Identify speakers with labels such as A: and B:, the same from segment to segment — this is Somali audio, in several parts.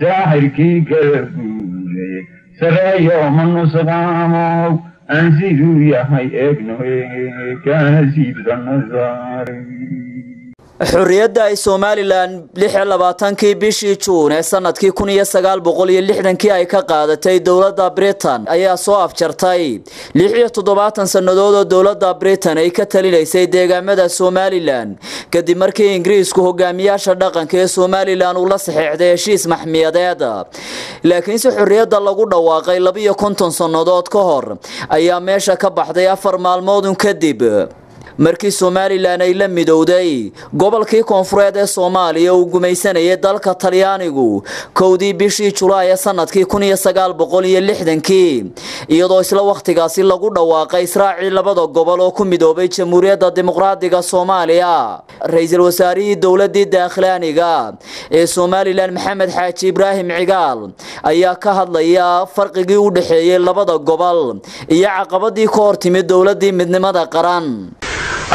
A: ساحركي كالبولي سرايا من نصغامو أنزلوا يا هاي ابنوي كان سيد النظار.
B: xurriyadda ay Soomaaliland 26 bishii Juun ee sanadkii 1960 ay ka qaadatay dawladda Britain ayaa soo afjartay 67 sanadood oo dawladda Britain ay ka talinaysay deegaamada Soomaaliland kadib markii Ingiriisku hogaamiyaasha dhaqanka ee Soomaaliland uu la saxiixday heshiis maxkamadeed laakiin si xurriyadda lagu dhawaaqay 52 sanadood ka hor ayaa meesha ka baxday 4 maalmood kadib markii Soomaaliland ay la midowday gobolkii koonfureed ee Soomaaliya uu gumaysanayay dalka Talyaanigu koodii bishii Julaay ee sanadkii 1960 iyadoo isla waqtigaasi lagu dhawaaqay Israaciil labada gobol oo ku midoobay Jamhuuriyadda Dimuqraadiga Soomaaliya ra'iisul wasaarihii dawladda daakhilaaniga ee Soomaaliland Maxamed Xaaji Ibraahim Cigaal ayaa ka hadlaya farqigii u dhaxeeyay labada gobol iyo caqabadii ka hortimid dawladda midnimada qaran.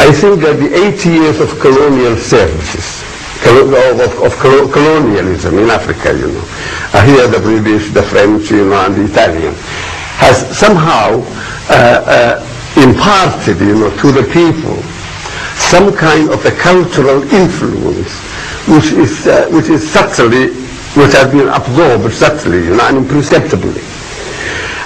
C: I think that the 80 years of colonial services, of colonialism in Africa, here the British, the French, and the Italian, has somehow imparted, to the people some kind of a cultural influence, which has been absorbed subtly, and imperceptibly.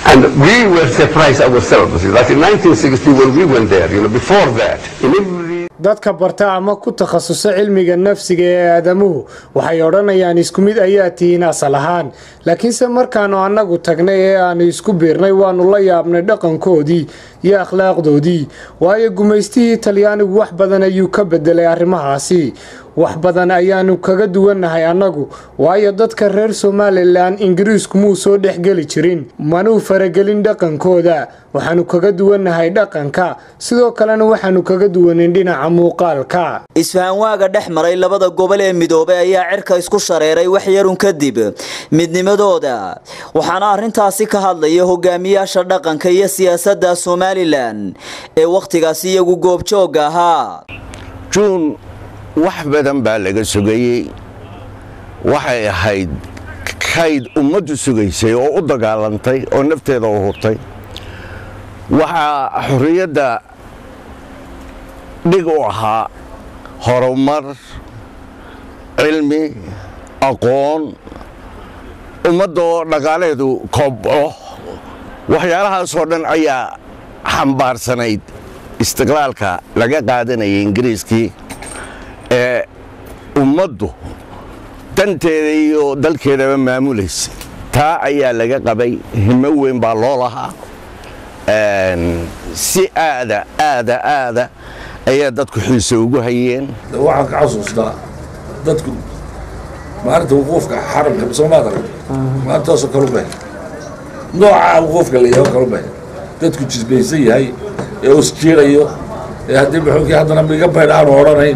C: And we were surprised ourselves that in 1960 when we went there, before that, in every...
D: dadka barta ama ku takhasusay cilmiga nafsiga ee aadamuhu waxay oranayaan isku mid ayaa tihiin asal ahaan laakiinse markaanu anagu tagnay ee aanu isku biirnay waanu la yaabnay dhaqankoodii iyo akhlaaqdoodii waayo gumaystii Talyaanigu wax badan ayuu ka bedelay arrimahaasi wax badan ayaanu kaga duwanahay anagu waayo dadka reer Soomaaliland Ingiriisku muu soo dhexgali jirin manuu faragelin dhaqankooda waxaanu kaga duwanahay dhaqanka sidoo kalena waxaanu kaga duwanin dhinaca muuqaalka.
B: Isfahan waaga dhexmaray labada gobol ee midoobay ayaa cirka isku shareeray wax yarun kadib midnimadooda waxaana arintaasi ka hadlay hogaamiyaasha dhaqanka iyo siyaasadda Soomaaliland ee waqtigaas iyagu goobjoog ahaa.
E: June wax badan baa laga sugayay waxay ahayd kayd ummadu sugaysay oo u dagaalantay oo nafteeda u hurtay waxa xurriyadda dhig u ahaa horumar cilmi aqoon ummadoo dhaqaaleedu kobco waxyaalahaas oo dhan ayaa xambaarsanayd istiqlaalka laga qaadanayay Ingiriiskii ee ummaddu danteeda iyo dalkeedaba maamulaysa taa ayaa laga qabay himo weyn baa loo lahaa si aada ayaa dadku xiiso ugu hayeen
F: waxaan ka xasuustaa dadku maalinta waqoofka xaramka Soomaaliya maantaasoo kala baahay nooca waqoofka la yahay kala baahay dadku jisbaysan yahay ee usjeerayo ee haddii maxuunkii haddana miga baydhaan oranayn